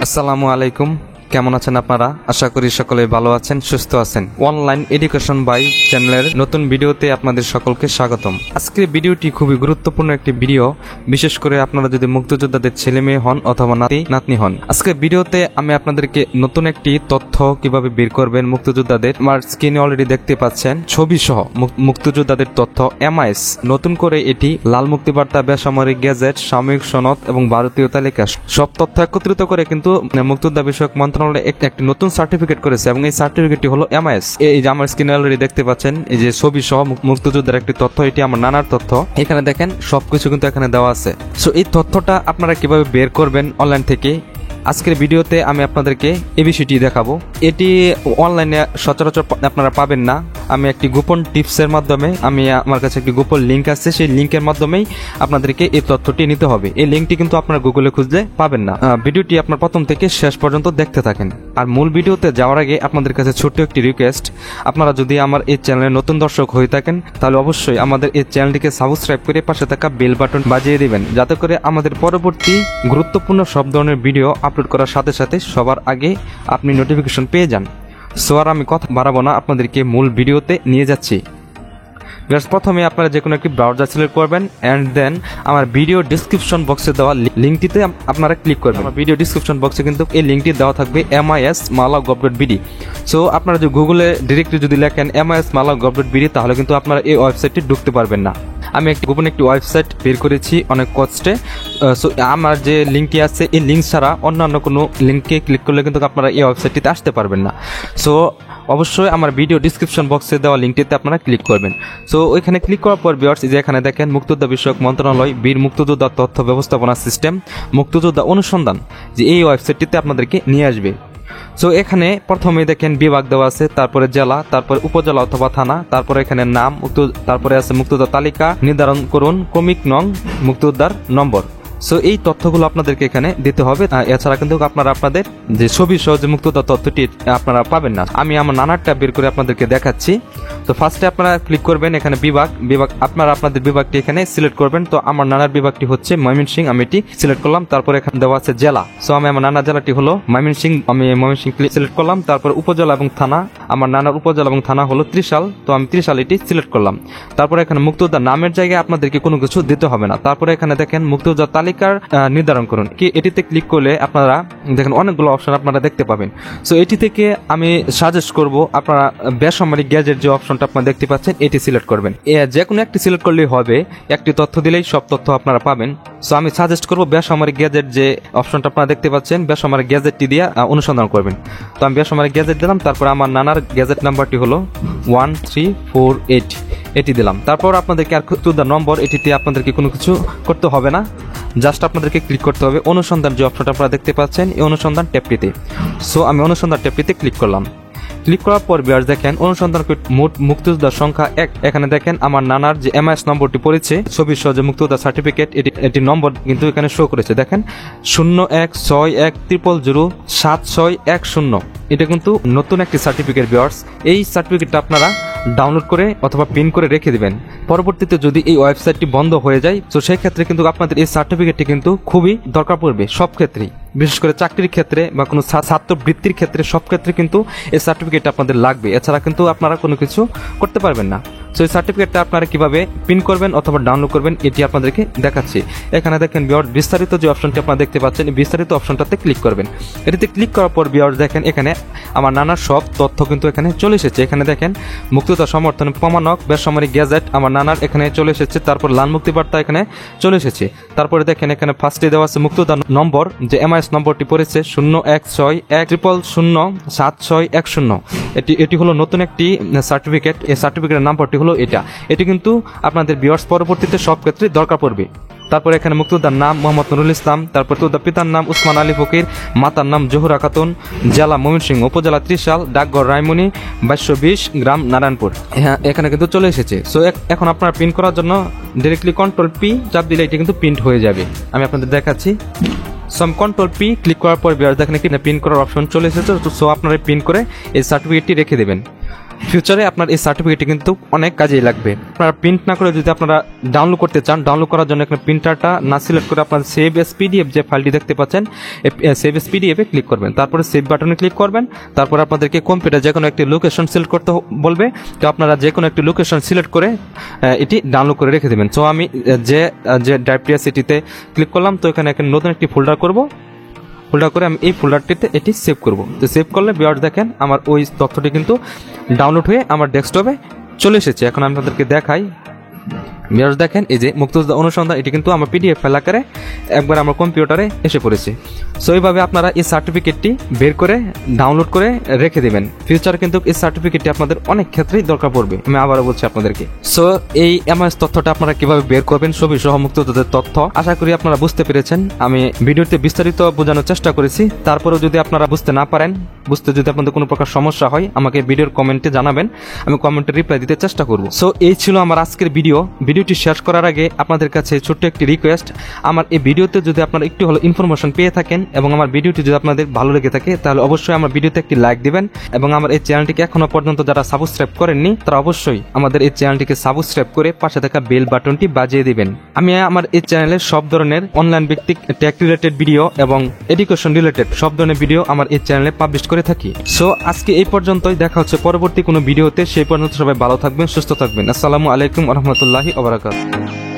আসসালামু আলাইকুম, কেমন আছেন আপনারা? আশা করি সকলে ভালো আছেন, সুস্থ আছেন। অনলাইন এডুকেশন বাই চ্যানেলের নতুন ভিডিওতে আপনাদের সকলকে স্বাগতম। আজকের ভিডিওটি খুবই গুরুত্বপূর্ণ একটি ভিডিও, বিশেষ করে আপনারা যদি মুক্তিযোদ্ধাদের ছেলে মেয়ে হন অথবা নাতি নাতনি হন। আজকের ভিডিওতে আমি আপনাদেরকে নতুন একটি তথ্য কিভাবে বের করবেন মুক্তিযোদ্ধাদের। আমার স্ক্রিনে অলরেডি দেখতে পাচ্ছেন ছবি সহ মুক্তিযোদ্ধাদের তথ্য MIS নতুন করে এটি লাল মুক্তিবার্তা, বেসামরিক গেজেট, সাময়িক সনদ এবং ভারতীয় তালিকা সব তথ্য একত্রিত করে কিন্তু মুক্তিযোদ্ধা বিষয়ক মন্ত্রণালয় একটি নতুন সার্টিফিকেট করেছে এবং এই সার্টিফিকেটটি হলো MIS। এই যে আমার স্ক্রিনে অলরেডি দেখতে পাচ্ছেন এই যে ছবি সহ মুক্তিযোদ্ধার একটি তথ্য, এটি আমার নানার তথ্য। এখানে দেখেন সবকিছু কিন্তু এখানে দেওয়া আছে। সো এই তথ্যটা আপনারা কিভাবে বের করবেন অনলাইন থেকে, আজকের ভিডিওতে আমি আপনাদেরকে এবিসিটি দেখাবো। এটি অনলাইনে সচরাচর আপনারা পাবেন না। আমি একটি গোপন টিপসের মাধ্যমে, আমার কাছে একটি গোপন লিঙ্ক আছে, সেই লিঙ্কের মাধ্যমেই আপনাদেরকে এই তথ্যটি নিতে হবে। এই লিঙ্কটি কিন্তু আপনারা গুগলে খুঁজলে পাবেন না। ভিডিওটি আপনার প্রথম থেকে শেষ পর্যন্ত দেখতে থাকেন। আর মূল ভিডিওতে যাওয়ার আগে আপনাদের কাছে ছোট্ট একটি রিকোয়েস্ট, আপনারা যদি আমার এই চ্যানেলের নতুন দর্শক হয়ে থাকেন তাহলে অবশ্যই আমাদের এই চ্যানেলটিকে সাবস্ক্রাইব করে পাশে থাকা বেল বাটন বাজিয়ে দিবেন, যাতে করে আমাদের পরবর্তী গুরুত্বপূর্ণ সব ধরনের ভিডিও আপলোড করার সাথে সাথে সবার আগে আপনি নোটিফিকেশন পেয়ে যান। সো আর আমি কথা বাড়াবো না, আপনাদেরকে মূল ভিডিওতে নিয়ে যাচ্ছি। প্রথমে আপনারা যে কোনো একটি ব্রাউজার সিলেক্ট করবেন অ্যান্ড দেন আমার ভিডিও ডিসক্রিপশন বক্সে দেওয়া লিঙ্কটিতে আপনারা ক্লিক করবেন। আমার ভিডিও ডিসক্রিপশন বক্সে কিন্তু এই লিঙ্কটি দেওয়া থাকবে MIS-Malao.gov.bd। সো আপনারা যদি গুগলে ডিরেক্টলি যদি লেখেন MIS-Malao.gov.bd তাহলে কিন্তু আপনারা এই ওয়েবসাইটটি ঢুকতে পারবেন না। আমি গোপন একটি ওয়েবসাইট বের করেছি অনেক কষ্টে। সো আমার যে লিঙ্কটি আছে এই লিঙ্ক ছাড়া অন্যান্য কোনো লিঙ্কে ক্লিক করলে কিন্তু আপনারা এই ওয়েবসাইটটিতে আসতে পারবেন না। সো অবশ্যই আমার ভিডিও ডিসক্রিপশন বক্সে দেওয়া লিঙ্কটিতে আপনারা ক্লিক করবেন। সো ওইখানে ক্লিক করার পর ভিউয়ার্স, যে এখানে দেখেন মুক্তিযোদ্ধা বিষয়ক মন্ত্রণালয়, বীর মুক্তিযোদ্ধা তথ্য ব্যবস্থাপনা সিস্টেম, মুক্তিযোদ্ধা অনুসন্ধান, যে এই ওয়েবসাইটটিতে আপনাদেরকে নিয়ে আসবে। সো এখানে প্রথমে দেখেন বিভাগ দেওয়া আছে, তারপরে জেলা, তারপরে উপজেলা অথবা থানা, তারপরে এখানে নাম, তারপরে আছে মুক্তিযোদ্ধা তালিকা নির্ধারণ করুন, ক্রমিক নং, মুক্তিযোদ্ধার নম্বর। সো এই তথ্যগুলো আপনাদেরকে এখানে দিতে হবে। এছাড়া কিন্তু আপনারা আপনাদের যে ছবি সহ যে মুক্তিযোদ্ধা তথ্যটি আপনারা পাবেন না। আমি আমার নানারটা বের করে আপনাদেরকে দেখাচ্ছি। তো ফার্স্টে আপনারা ক্লিক করবেন এখানে বিভাগ, আপনারা আপনাদের বিভাগটি এখানে সিলেক্ট করবেন। তো আমার নানার বিভাগটি হচ্ছে ময়মনসিংহ, আমি এটি সিলেক্ট করলাম। তারপরে এখানে দেওয়া আছে জেলা, সো আমি আমার নানার জেলাটি হলো ময়মনসিংহ, আমি ময়মনসিংহ সিলেক্ট করলাম। তারপরে উপজেলা এবং থানা, আমার নানার উপজেলা এবং থানা হলো ত্রিশাল, তো আমি ত্রিশাল এটি সিলেক্ট করলাম। তারপরে এখানে মুক্তিযোদ্ধা নামের জায়গায় আপনাদেরকে কোনো কিছু দিতে হবে না। তারপরে এখানে দেখেন মুক্তিযোদ্ধা তালিকার নির্ধারণ করুন, কি এটিতে ক্লিক করলে আপনারা দেখেন অনেকগুলো অপশন আপনারা দেখতে পাবেন। সো এটি থেকে আমি সাজেস্ট করব আপনারা বেসামরিক গ্যাজেট যে অপশনটা আপনারা দেখতে পাচ্ছেন এটি সিলেক্ট করবেন। যে কোনো একটি সিলেক্ট করলেই হবে, একটি তথ্য দিলেই সব তথ্য আপনারা পাবেন। সো আমি সাজেস্ট করব বেসামরিক গ্যাজেট যে অপশনটা আপনারা দেখতে পাচ্ছেন, বেসামরিক গ্যাজেটটি দিয়ে অনুসন্ধান করবেন। তো আমি বেসামরিক গ্যাজেট দিলাম, তারপর আমার নানার গ্যাজেট নাম্বারটি হলো 1348, এটি দিলাম। তারপর আপনাদেরকে আর মুক্তিযোদ্ধা নম্বর, এটিতে আপনাদেরকে কোনো কিছু করতে হবে না, জাস্ট আপনাদেরকে ক্লিক করতে হবে অনুসন্ধান যে অপশনটা আপনারা দেখতে পাচ্ছেন এই অনুসন্ধান ট্যাবটিতে। সো আমি অনুসন্ধান ট্যাবটিতে ক্লিক করলাম। ক্লিক করার পর ভিউয়ার্স দেখেন অনুসন্ধান মোট মুক্তিযোদ্ধার সংখ্যা 1। এখানে দেখেন আমার নানার যে MIS নম্বরটি পড়েছে ছবি সহ যে মুক্তিযোদ্ধা সার্টিফিকেট, এটি নম্বর কিন্তু এখানে শো করেছে। দেখেন 0161007610, এটা কিন্তু নতুন একটি সার্টিফিকেট ভিউয়ার্স। এই সার্টিফিকেটটা আপনারা ডাউনলোড করে অথবা প্রিন্ট করে রেখে দিবেন। পরবর্তীতে যদি এই ওয়েবসাইটটি বন্ধ হয়ে যায় তো সেই ক্ষেত্রে কিন্তু আপনাদের এই সার্টিফিকেটটি কিন্তু খুবই দরকার পড়বে সব ক্ষেত্রেই, বিশেষ করে চাকরির ক্ষেত্রে বা কোনো ছাত্রবৃত্তির ক্ষেত্রে, সব ক্ষেত্রে কিন্তু এই সার্টিফিকেটটা আপনাদের লাগবে। এছাড়া কিন্তু আপনারা কোনো কিছু করতে পারবেন না। সো এই সার্টিফিকেটটা আপনারা কিভাবে প্রিন্ট করবেন অথবা ডাউনলোড করবেন এটি আপনাদেরকে দেখাচ্ছি। এখানে দেখেন ভিউয়ার্স বিস্তারিত যে অপশনটি আপনারা দেখতে পাচ্ছেন, এই বিস্তারিত অপশনটাতে ক্লিক করবেন। এটিতে ক্লিক করার পর ভিউয়ার্স দেখেন এখানে আমার নানার সব তথ্য কিন্তু এখানে চলে এসেছে। এখানে দেখেন মুক্তিযোদ্ধা সমর্থন প্রমাণক, বেসামরিক গ্যাজেট আমার নানার এখানে চলে এসেছে। তারপর লাল মুক্তিবার্তা এখানে চলে এসেছে। তারপরে দেখেন এখানে ফার্স্টে দেওয়া আছে মুক্তিযোদ্ধা নম্বর, যে MIS নম্বরটি পড়েছে 0161007610। এটি হলো নতুন একটি সার্টিফিকেট। এই সার্টিফিকেটের নাম্বারটি হলো এটা। এটি কিন্তু আপনাদের ভিউয়ার্স পরবর্তীতে সব ক্ষেত্রে দরকার পড়বে। তারপর এখানে মুক্তিযোদ্ধার নাম মোহাম্মদ নুরুল ইসলাম, তারপর মুক্তিযোদ্ধার পিতার নাম উসমান আলী ফকির, মাতার নাম জহুরা খাতুন, জেলা ময়মনসিংহ, উপজেলা ত্রিশাল, ডাকঘর রায়মনি, 2220, গ্রাম নারায়ণপুর। হ্যাঁ, এখানে কিন্তু চলে এসেছে। সো এখন আপনারা প্রিন্ট করার জন্য ডিরেক্টলি Ctrl+P চাপ দিলে এটি কিন্তু প্রিন্ট হয়ে যাবে। আমি আপনাদের দেখাচ্ছি। সো আমি Ctrl+P ক্লিক করার পর দেখেন এখানে প্রিন্ট করার অপশন চলে এসেছে। সো আপনারা প্রিন্ট করে এই সার্টিফিকেটটি রেখে দেবেন। ফিউচারে আপনার এই সার্টিফিকেটটি কিন্তু অনেক কাজেই লাগবে। আপনারা প্রিন্ট না করে যদি আপনারা ডাউনলোড করতে চান, ডাউনলোড করার জন্য এখানে প্রিন্টারটা না সিলেক্ট করে আপনার সেভ এস পিডিএফ যে ফাইলটি দেখতে পাচ্ছেন, সেভ এস পিডিএফে ক্লিক করবেন, তারপরে সেভ বাটনে ক্লিক করবেন। তারপর আপনাদেরকে কম্পিউটার যে কোনো একটি লোকেশন সিলেক্ট করতে বলবে, তো আপনারা যে কোনো একটি লোকেশন সিলেক্ট করে এটি ডাউনলোড করে রেখে দেবেন। সো আমি যে ড্রাইভটি আছে এটিতে ক্লিক করলাম, তো এখানে নতুন একটি ফোল্ডার করব, ফোল্ডার করে আমি এই ফোল্ডারটিতে এটি সেভ করব। তো সেভ করলে ভিউয়ার্স দেখেন আমার ওই তথ্যটি কিন্তু ডাউনলোড হয়ে আমার ডেস্কটপে চলে এসেছে। এখন আমি আপনাদেরকে দেখাই। ভিউয়ার্স দেখেন এই যে মুক্তিযোদ্ধা অনুসন্ধান, এটি কিন্তু আমার পিডিএফ ফাইল আকারে একবার আমার কম্পিউটারে এসে পড়েছে। সো এইভাবে আপনারা এই সার্টিফিকেটটি বের করে ডাউনলোড করে রেখে দেবেন। ফিউচারে কিন্তু এই সার্টিফিকেটটি আপনাদের অনেক ক্ষেত্রেই দরকার পড়বে, আমি আবারও বলছি আপনাদেরকে। সো এই এমআইএস তথ্যটা আপনারা কিভাবে বের করবেন, ছবি সহ মুক্তিযোদ্ধাদের তথ্য, আশা করি আপনারা বুঝতে পেরেছেন। আমি ভিডিওতে বিস্তারিত বোঝানোর চেষ্টা করেছি। তারপরেও যদি আপনারা বুঝতে না পারেন, বুঝতে যদি আপনাদের কোনো প্রকার সমস্যা হয়, আমাকে ভিডিওর কমেন্টে জানাবেন, আমি কমেন্টে রিপ্লাই দিতে চেষ্টা করব। সো এই ছিল আমার আজকের ভিডিওটি শেষ করার আগে আপনাদের কাছে ছোট্ট একটি রিকোয়েস্ট, আমার এই ভিডিওতে যদি আপনারা একটু হলো ইনফরমেশন পেয়ে থাকেন এবং আমার ভিডিওটি যদি আপনাদের ভালো লেগে থাকে, তাহলে অবশ্যই আমার ভিডিওতে একটি লাইক দিবেন এবং আমার এই চ্যানেলটিকে এখনো পর্যন্ত যারা সাবস্ক্রাইব করেননি তারা অবশ্যই আমাদের এই চ্যানেলটিকে সাবস্ক্রাইব করে পাশে থাকা বেল বাটনটি বাজিয়ে দিবেন। আমি আমার এই চ্যানেলে সব ধরনের অনলাইন ভিত্তিক টেক রিলেটেড ভিডিও এবং এডুকেশন রিলেটেড সব ধরনের ভিডিও আমার এই চ্যানেলে পাবলিশ করে থাকি। সো আজকে এই পর্যন্তই, দেখা হচ্ছে পরবর্তী কোনো ভিডিওতে। সেই পর্যন্ত সবাই ভালো থাকবেন, সুস্থ থাকবেন। আসসালামু আলাইকুম ওয়া রাহমাতুল্লাহি ওয়া বারাকাতুহু।